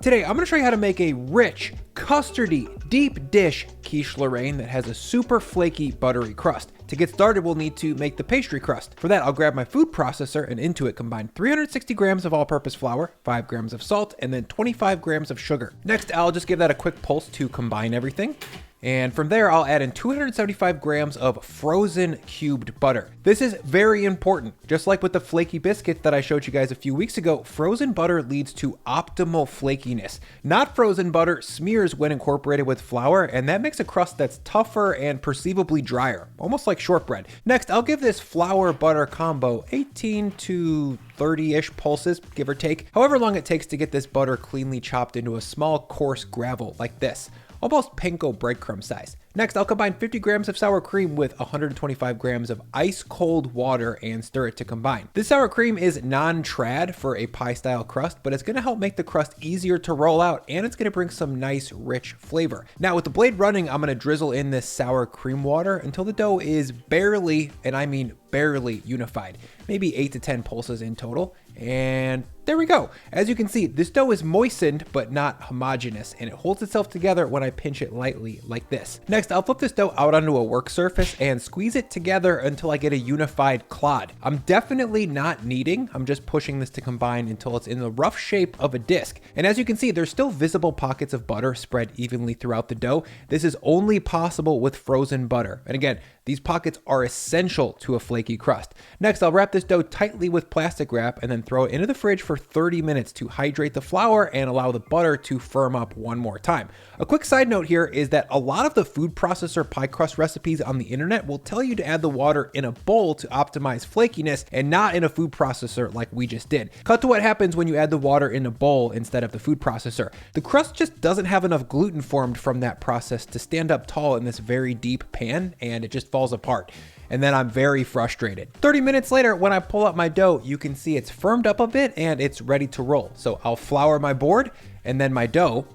Today, I'm gonna show you how to make a rich, custardy, deep dish quiche Lorraine that has a super flaky, buttery crust. To get started, we'll need to make the pastry crust. For that, I'll grab my food processor and into it combine 360 grams of all-purpose flour, 5 grams of salt, and then 25 grams of sugar. Next, I'll just give that a quick pulse to combine everything. And from there, I'll add in 275 grams of frozen cubed butter. This is very important. Just like with the flaky biscuits that I showed you guys a few weeks ago, frozen butter leads to optimal flakiness. Not frozen butter smears when incorporated with flour, and that makes a crust that's tougher and perceivably drier, almost like shortbread. Next, I'll give this flour-butter combo 18 to 30-ish pulses, give or take, however long it takes to get this butter cleanly chopped into a small, coarse gravel like this. Almost panko breadcrumb size. Next, I'll combine 50 grams of sour cream with 125 grams of ice cold water and stir it to combine. This sour cream is non-trad for a pie style crust, but it's gonna help make the crust easier to roll out, and it's gonna bring some nice rich flavor. Now with the blade running, I'm gonna drizzle in this sour cream water until the dough is barely, and I mean barely, unified. Maybe 8 to 10 pulses in total. And there we go. As you can see, this dough is moistened but not homogeneous, and it holds itself together when I pinch it lightly like this. Next, I'll flip this dough out onto a work surface and squeeze it together until I get a unified clod. I'm definitely not kneading. I'm just pushing this to combine until it's in the rough shape of a disc. And as you can see, there's still visible pockets of butter spread evenly throughout the dough. This is only possible with frozen butter. And again, these pockets are essential to a flaky crust. Next, I'll wrap this dough tightly with plastic wrap and then throw it into the fridge for 30 minutes to hydrate the flour and allow the butter to firm up one more time. A quick side note here is that a lot of the food processor pie crust recipes on the internet will tell you to add the water in a bowl to optimize flakiness and not in a food processor like we just did. Cut to what happens when you add the water in a bowl instead of the food processor. The crust just doesn't have enough gluten formed from that process to stand up tall in this very deep pan, and it just falls apart. And then I'm very frustrated. 30 minutes later, when I pull up my dough, you can see it's firmed up a bit and it's ready to roll. So I'll flour my board and then my dough,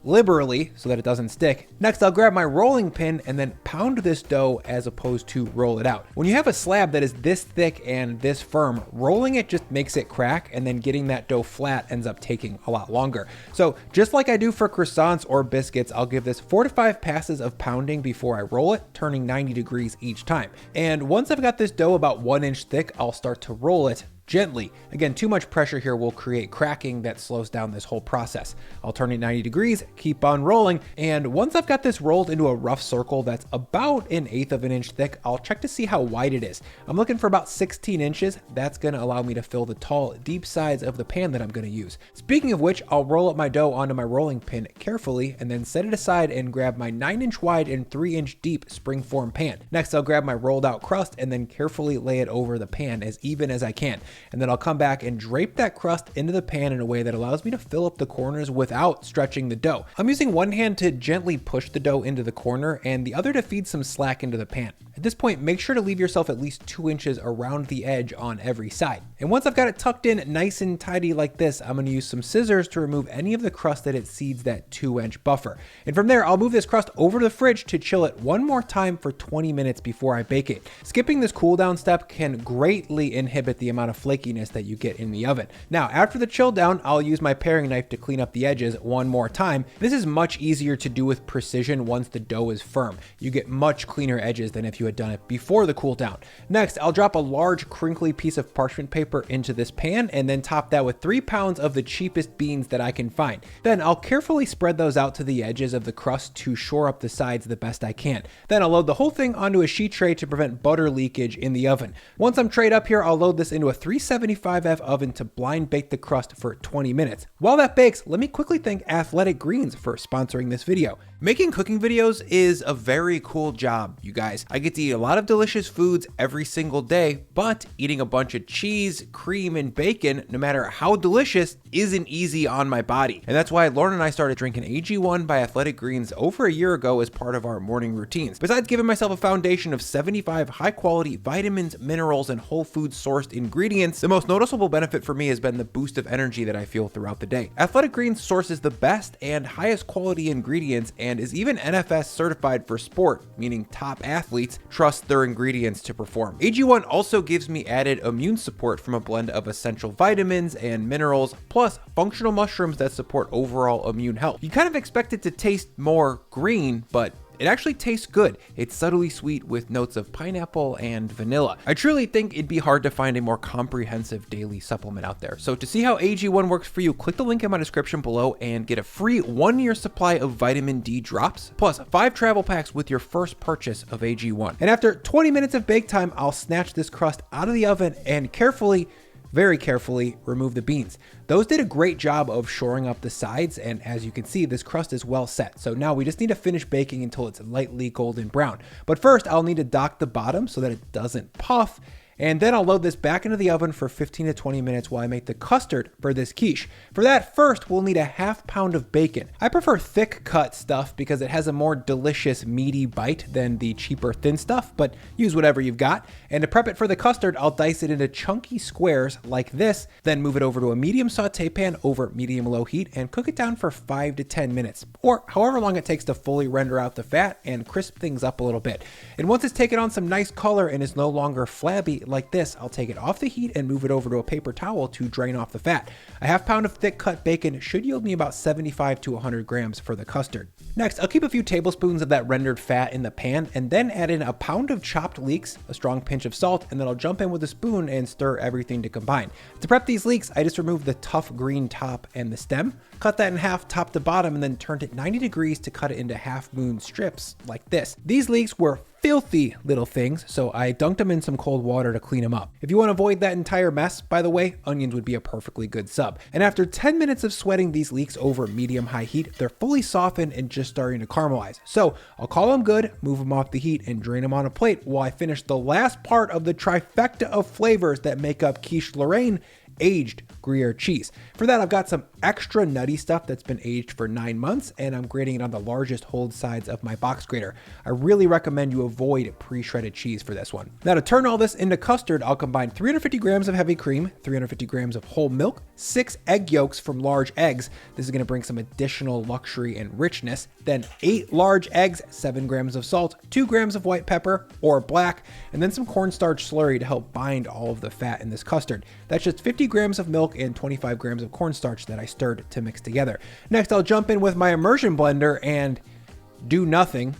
liberally so that it doesn't stick. Next, I'll grab my rolling pin and then pound this dough as opposed to roll it out. When you have a slab that is this thick and this firm, rolling it just makes it crack, and then getting that dough flat ends up taking a lot longer. So just like I do for croissants or biscuits, I'll give this 4 to 5 passes of pounding before I roll it, turning 90 degrees each time. And once I've got this dough about 1 inch thick, I'll start to roll it gently. Again, too much pressure here will create cracking that slows down this whole process. I'll turn it 90 degrees, keep on rolling, and once I've got this rolled into a rough circle that's about 1/8 of an inch thick, I'll check to see how wide it is. I'm looking for about 16 inches. That's gonna allow me to fill the tall, deep sides of the pan that I'm gonna use. Speaking of which, I'll roll up my dough onto my rolling pin carefully and then set it aside and grab my 9-inch wide and 3-inch deep springform pan. Next, I'll grab my rolled out crust and then carefully lay it over the pan as even as I can. And then I'll come back and drape that crust into the pan in a way that allows me to fill up the corners without stretching the dough. I'm using one hand to gently push the dough into the corner and the other to feed some slack into the pan. At this point, make sure to leave yourself at least 2 inches around the edge on every side. And once I've got it tucked in nice and tidy like this, I'm gonna use some scissors to remove any of the crust that exceeds that 2-inch buffer. And from there, I'll move this crust over to the fridge to chill it one more time for 20 minutes before I bake it. Skipping this cool down step can greatly inhibit the amount of flakiness that you get in the oven. Now, after the chill down, I'll use my paring knife to clean up the edges one more time. This is much easier to do with precision once the dough is firm. You get much cleaner edges than if you had done it before the cool down. Next, I'll drop a large crinkly piece of parchment paper into this pan and then top that with 3 pounds of the cheapest beans that I can find. Then I'll carefully spread those out to the edges of the crust to shore up the sides the best I can. Then I'll load the whole thing onto a sheet tray to prevent butter leakage in the oven. Once I'm trayed up here, I'll load this into a 375F oven to blind bake the crust for 20 minutes. While that bakes, let me quickly thank Athletic Greens for sponsoring this video. Making cooking videos is a very cool job, you guys. I get to eat a lot of delicious foods every single day, but eating a bunch of cheese, cream, and bacon, no matter how delicious, isn't easy on my body. And that's why Lauren and I started drinking AG1 by Athletic Greens over a year ago as part of our morning routines. Besides giving myself a foundation of 75 high-quality vitamins, minerals, and whole food sourced ingredients, the most noticeable benefit for me has been the boost of energy that I feel throughout the day. Athletic Greens sources the best and highest quality ingredients and is even NFS certified for sport, meaning top athletes trust their ingredients to perform. AG1 also gives me added immune support from a blend of essential vitamins and minerals, plus functional mushrooms that support overall immune health. You kind of expect it to taste more green, but it actually tastes good. It's subtly sweet with notes of pineapple and vanilla. I truly think it'd be hard to find a more comprehensive daily supplement out there. So to see how AG1 works for you, click the link in my description below and get a free 1-year supply of vitamin D drops, plus 5 travel packs with your first purchase of AG1. And after 20 minutes of bake time, I'll snatch this crust out of the oven and very carefully remove the beans. Those did a great job of shoring up the sides, and as you can see, this crust is well set. So now we just need to finish baking until it's lightly golden brown. But first, I'll need to dock the bottom so that it doesn't puff, and then I'll load this back into the oven for 15 to 20 minutes while I make the custard for this quiche. For that, first we'll need a ½ pound of bacon. I prefer thick cut stuff because it has a more delicious meaty bite than the cheaper thin stuff, but use whatever you've got. And to prep it for the custard, I'll dice it into chunky squares like this, then move it over to a medium saute pan over medium-low heat and cook it down for 5 to 10 minutes, or however long it takes to fully render out the fat and crisp things up a little bit. And once it's taken on some nice color and is no longer flabby like this, I'll take it off the heat and move it over to a paper towel to drain off the fat. A ½ pound of thick cut bacon should yield me about 75 to 100 grams for the custard. Next, I'll keep a few tablespoons of that rendered fat in the pan and then add in a pound of chopped leeks, a strong pinch of salt, and then I'll jump in with a spoon and stir everything to combine. To prep these leeks, I just removed the tough green top and the stem, cut that in half top to bottom, and then turned it 90 degrees to cut it into half-moon strips like this. These leeks were filthy little things, so I dunked them in some cold water to clean them up. If you want to avoid that entire mess, by the way, onions would be a perfectly good sub. And after 10 minutes of sweating these leeks over medium-high heat, they're fully softened and just starting to caramelize. So I'll call them good, move them off the heat, and drain them on a plate while I finish the last part of the trifecta of flavors that make up Quiche Lorraine, aged Gruyere cheese. For that, I've got some extra nutty stuff that's been aged for 9 months, and I'm grating it on the largest hold sides of my box grater. I really recommend you avoid pre-shredded cheese for this one. Now to turn all this into custard, I'll combine 350 grams of heavy cream, 350 grams of whole milk, 6 egg yolks from large eggs. This is going to bring some additional luxury and richness. Then 8 large eggs, 7 grams of salt, 2 grams of white pepper or black, and then some cornstarch slurry to help bind all of the fat in this custard. That's just 50 grams of milk and 25 grams of cornstarch that I stirred to mix together. Next, I'll jump in with my immersion blender and do nothing.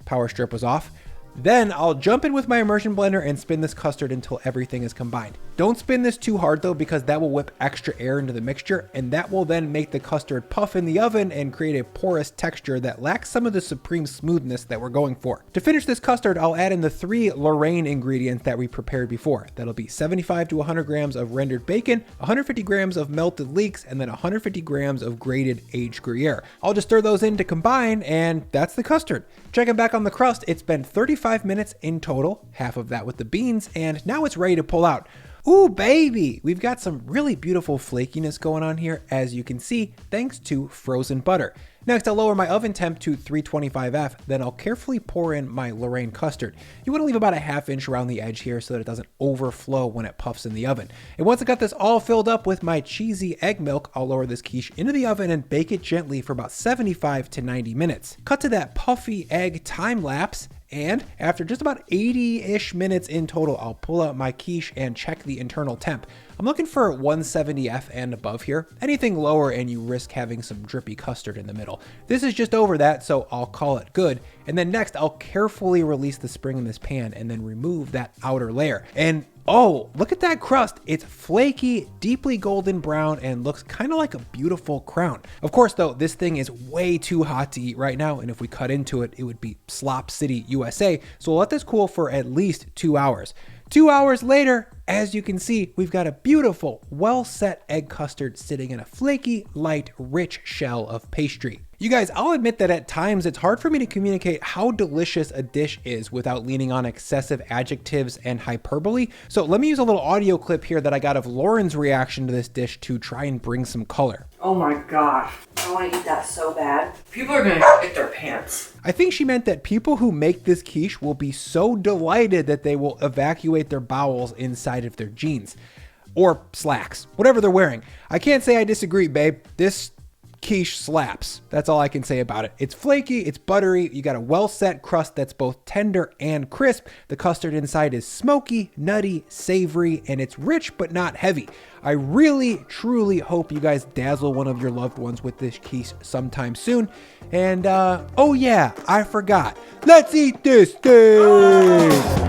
Power strip was off. Then I'll jump in with my immersion blender and spin this custard until everything is combined. Don't spin this too hard though, because that will whip extra air into the mixture, and that will then make the custard puff in the oven and create a porous texture that lacks some of the supreme smoothness that we're going for. To finish this custard, I'll add in the 3 Lorraine ingredients that we prepared before. That'll be 75 to 100 grams of rendered bacon, 150 grams of melted leeks, and then 150 grams of grated aged Gruyere. I'll just stir those in to combine, and that's the custard. Checking back on the crust, it's been 35 minutes in total, half of that with the beans, and now it's ready to pull out. Ooh, baby! We've got some really beautiful flakiness going on here, as you can see, thanks to frozen butter. Next, I'll lower my oven temp to 325F, then I'll carefully pour in my Lorraine custard. You want to leave about a ½ inch around the edge here so that it doesn't overflow when it puffs in the oven. And once I got this all filled up with my cheesy egg milk, I'll lower this quiche into the oven and bake it gently for about 75 to 90 minutes. Cut to that puffy egg time lapse, and after just about 80-ish minutes in total, I'll pull out my quiche and check the internal temp. I'm looking for 170F and above here. Anything lower and you risk having some drippy custard in the middle. This is just over that, so I'll call it good. And then next, I'll carefully release the spring in this pan and then remove that outer layer. And oh, look at that crust. It's flaky, deeply golden brown, and looks kind of like a beautiful crown. Of course, though, this thing is way too hot to eat right now, and if we cut into it, it would be Slop City, USA. So we'll let this cool for at least 2 hours. 2 hours later, as you can see, we've got a beautiful, well-set egg custard sitting in a flaky, light, rich shell of pastry. You guys, I'll admit that at times it's hard for me to communicate how delicious a dish is without leaning on excessive adjectives and hyperbole. So let me use a little audio clip here that I got of Lauren's reaction to this dish to try and bring some color. Oh my gosh, I want to eat that so bad. People are gonna shit their pants. I think she meant that people who make this quiche will be so delighted that they will evacuate their bowels inside of their jeans or slacks, whatever they're wearing. I can't say I disagree, babe. This quiche slaps. That's all I can say about it. It's flaky, it's buttery, you got a well-set crust that's both tender and crisp. The custard inside is smoky, nutty, savory, and it's rich but not heavy. I really, truly hope you guys dazzle one of your loved ones with this quiche sometime soon. And, oh yeah, I forgot. Let's eat this thing!